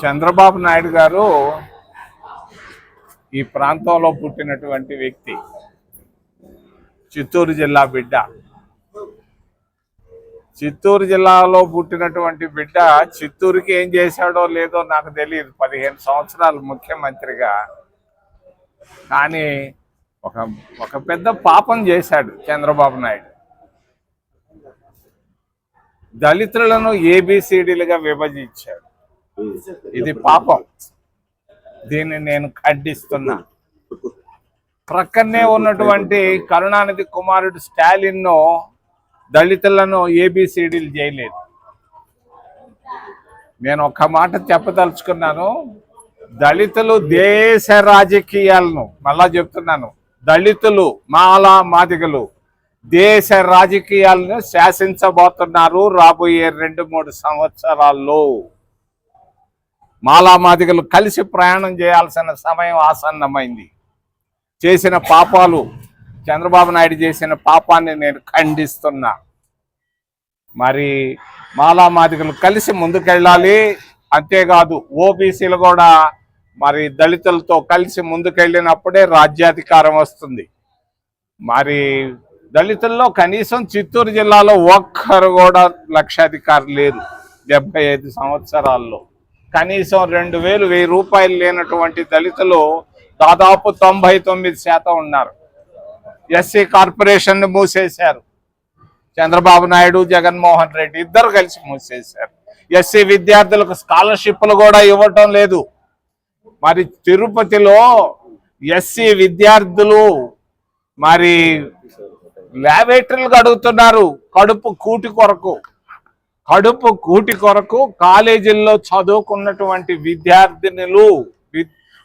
చంద్రబాబు నాయుడు గారు ఈ ప్రాంతంలో పుట్టినటువంటి వ్యక్తి. చిత్తూరు జిల్లా బిడ్డ. చిత్తూరు జిల్లాలో పుట్టినటువంటి బిడ్డ చిత్తూరుకి ఏం చేశాడో లేదో నాకు తెలియదు. 15 సంవత్సరాలు ముఖ్యమంత్రిగా. కానీ ఒక పెద్ద పాపం చేశాడు చంద్రబాబు నాయుడు. దళితులను ఏబిసిడీలుగా విభజించాడు. ఇది పాపం. దీన్ని నేను ఖండిస్తున్నా. ప్రక్కనే ఉన్నటువంటి కరుణానిధి కుమారుడు స్టాలిన్ దళితులను ఏబిసిడీలు చేయలేదు. నేను ఒక మాట చెప్పదలుచుకున్నాను. దళితులు దేశ రాజకీయాలను, మళ్ళా చెప్తున్నాను, దళితులు మాలా మాదిగలు దేశ రాజకీయాలను శాసించబోతున్నారు రాబోయే 2-3 సంవత్సరాల్లో. మాలామాదిగలు కలిసి ప్రయాణం చేయాల్సిన సమయం ఆసన్నమైంది. చేసిన పాపాలు, చంద్రబాబు నాయుడు చేసిన పాపాన్ని నేను ఖండిస్తున్నా. మరి మాలామాదిగలు కలిసి ముందుకెళ్ళాలి. అంతేకాదు ఓబీసీలు కూడా మరి దళితులతో కలిసి ముందుకెళ్ళినప్పుడే రాజ్యాధికారం వస్తుంది. మరి దళితుల్లో కనీసం చిత్తూరు జిల్లాలో ఒక్కరు కూడా లక్షాధికారి లేరు. 75 సంవత్సరాల్లో కనీసం 2,000 రూపాయలు లేనటువంటి దళితులు దాదాపు 99% ఉన్నారు. ఎస్సీ కార్పొరేషన్ మూసేశారు. చంద్రబాబు నాయుడు, జగన్మోహన్ రెడ్డి ఇద్దరు కలిసి మూసేశారు. ఎస్సీ విద్యార్థులకు స్కాలర్షిప్లు కూడా ఇవ్వటం లేదు. మరి తిరుపతిలో ఎస్సీ విద్యార్థులు మరి ల్యాబొరేటరీలు అడుగుతున్నారు కడుపు కూటి కొరకు. కాలేజీల్లో చదువుకున్నటువంటి విద్యార్థినులు,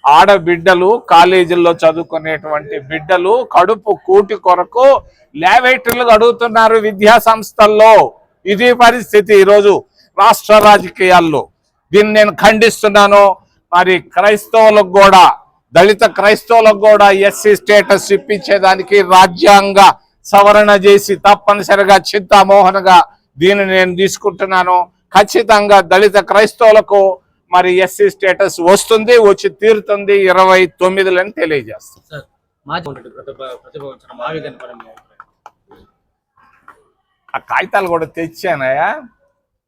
ఆడబిడ్డలు, కాలేజీల్లో చదువుకునేటువంటి బిడ్డలు కడుపు కూటి కొరకు ల్యాబొరేటరీలు అడుగుతున్నారు విద్యా సంస్థల్లో. ఇది పరిస్థితి ఈరోజు రాష్ట్ర రాజకీయాల్లో. దీన్ని నేను ఖండిస్తున్నాను. మరి క్రైస్తవులకు కూడా, దళిత క్రైస్తవులకు కూడా ఎస్సీ స్టేటస్ ఇప్పించేదానికి రాజ్యాంగ సవరణ చేసి తప్పనిసరిగా చింతామోహన్గా దీన్ని నేను తీసుకుంటున్నాను. ఖచ్చితంగా దళిత క్రైస్తవులకు మరి ఎస్సీ స్టేటస్ వస్తుంది, వచ్చి తీరుతుంది 29లని తెలియజేస్తాను. ఆ కాగితాలు కూడా తెచ్చానయా,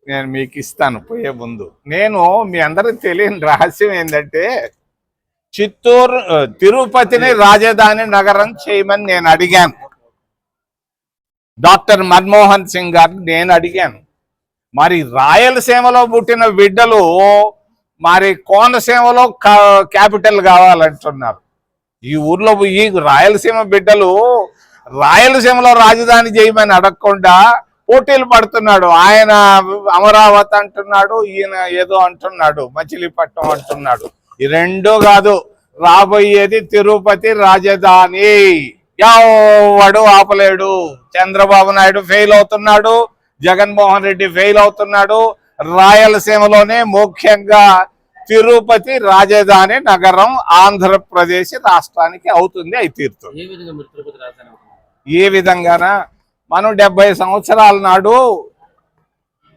నేను మీకు ఇస్తాను పోయే ముందు. నేను మీ అందరికి తెలియని రహస్యం ఏంటంటే, తిరుపతిని రాజధాని నగరం చేయమని నేను అడిగాను. డాక్టర్ మన్మోహన్ సింగ్ గారిని నేను అడిగాను. మరి రాయలసీమలో పుట్టిన బిడ్డలు మరి కోనసీమలో క్యాపిటల్ కావాలంటున్నారు. ఈ ఊర్లో ఈ రాయలసీమ బిడ్డలు రాయలసీమలో రాజధాని చేయమని అడగకుండా పోటీలు పడుతున్నాడు. ఆయన అమరావతి అంటున్నాడు, ఈయన ఏదో అంటున్నాడు, మచిలీపట్నం అంటున్నాడు. ఈ రెండూ కాదు, రాబోయేది తిరుపతి రాజధాని. ఎవడు ఆపలేడు. చంద్రబాబు నాయుడు ఫెయిల్ అవుతున్నాడు, జగన్మోహన్ రెడ్డి ఫెయిల్ అవుతున్నాడు. రాయలసీమలోనే ముఖ్యంగా తిరుపతి రాజధాని నగరం ఆంధ్రప్రదేశ్ రాష్ట్రానికి అవుతుంది, అయి తీరుతుంది. ఏ విధంగానా? మనం 70 సంవత్సరాల నాడు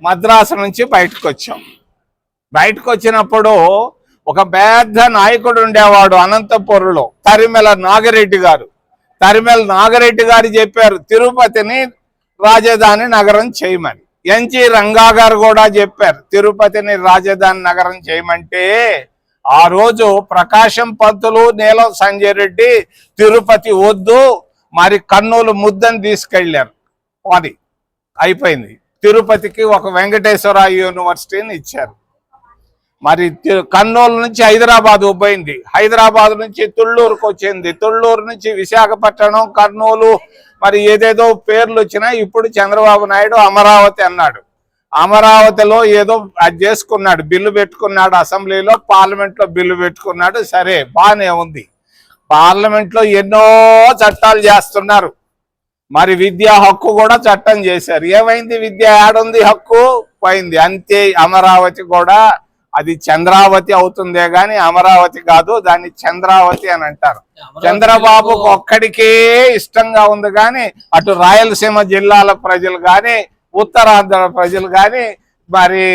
మద్రాసు నుంచి బయటకు వచ్చాం. బయటకు వచ్చినప్పుడు ఒక పెద్ద నాయకుడు ఉండేవాడు అనంతపురంలో, తరిమెల నాగిరెడ్డి గారు. తరిమెల నాగిరెడ్డి గారు చెప్పారు తిరుపతిని రాజధాని నగరం చేయమని. ఎన్జి రంగా గారు కూడా చెప్పారు తిరుపతిని రాజధాని నగరం చేయమంటే, ఆ రోజు ప్రకాశం పంతులు, నీలం సంజయ్ రెడ్డి తిరుపతి వద్దు, మరి కర్నూలు ముద్దని తీసుకెళ్లారు. అది అయిపోయింది. తిరుపతికి ఒక వెంకటేశ్వర యూనివర్సిటీని ఇచ్చారు. మరి కర్నూలు నుంచి హైదరాబాద్ పోయింది, హైదరాబాద్ నుంచి తుళ్ళూరుకు వచ్చింది, తుళ్ళూరు నుంచి విశాఖపట్నం, కర్నూలు, మరి ఏదేదో పేర్లు వచ్చినాయి. ఇప్పుడు చంద్రబాబు నాయుడు అమరావతి అన్నాడు. అమరావతిలో ఏదో అది చేసుకున్నాడు, బిల్లు పెట్టుకున్నాడు, అసెంబ్లీలో, పార్లమెంట్లో బిల్లు పెట్టుకున్నాడు. సరే, బాగానే ఉంది. పార్లమెంట్లో ఎన్నో చట్టాలు చేస్తున్నారు. మరి విద్యా హక్కు కూడా చట్టం చేశారు. ఏమైంది? విద్య ఏడుంది, హక్కు పోయింది. అంతే. అమరావతి కూడా అది చంద్రావతి అవుతుందే గాని అమరావతి కాదు, దాన్ని చంద్రావతి అని అంటారు. చంద్రబాబుకు ఒక్కడికే ఇష్టంగా ఉంది కానీ అటు రాయలసీమ జిల్లాల ప్రజలు కానీ, ఉత్తరాంధ్ర ప్రజలు కానీ, మరి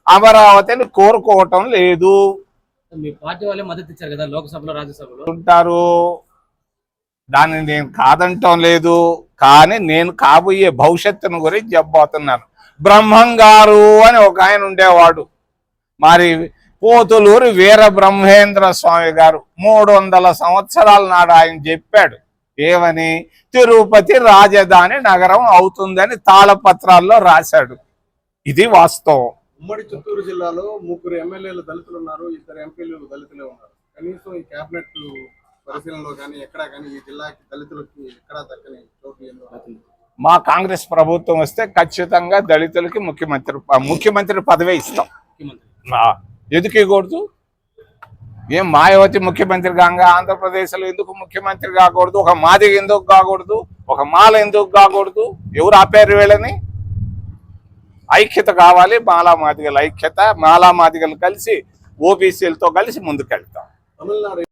అమరావతిని కోరుకోవటం లేదు. మీ పార్టీ వాళ్ళే మద్దతు ఇచ్చారు కదా లోక్సభలో, రాజ్యసభలో. ఉంటారు, దాన్ని నేను కాదంటం లేదు. కానీ నేను కాబోయే భవిష్యత్తును గురించి చెప్పబోతున్నాను. బ్రహ్మం గారు అని ఒక ఆయన ఉండేవాడు, మరి పోతులూరు వీర బ్రహ్మేంద్ర స్వామి గారు 300 సంవత్సరాల నాడు ఆయన చెప్పాడు ఏమని, తిరుపతి రాజధాని నగరం అవుతుందని తాళపత్రాల్లో రాశాడు. ఇది వాస్తవం. ఉమ్మడి చిత్తూరు జిల్లాలో 3 ఎమ్మెల్యేలు దళితులు ఉన్నారు, 2 ఎంపీలు దళితులే ఉన్నారు. కనీసం ఈ కేబినెట్ పరిశీలనలో కానీ ఎక్కడా కానీ ఈ జిల్లాకి దళితులకి ఎక్కడా దక్కని చోటు ఎందుకు? మా కాంగ్రెస్ ప్రభుత్వం వస్తే ఖచ్చితంగా దళితులకి ముఖ్యమంత్రి పదవే ఇస్తాం. ఎందుకు ఇవ్వకూడదు? ఏం మాయావతి ముఖ్యమంత్రి కాగా ఆంధ్రప్రదేశ్లో ఎందుకు ముఖ్యమంత్రి కాకూడదు? ఒక మాదిగ ఎందుకు కాకూడదు? ఒక మాల ఎందుకు కాకూడదు? ఎవరు ఆపారు వీళ్ళని? ఐక్యత కావాలి, మాలా మాదిగల ఐక్యత. మాలా మాదిగలు కలిసి ఓబీసీలతో కలిసి ముందుకెళ్తాం. తమిళనాడు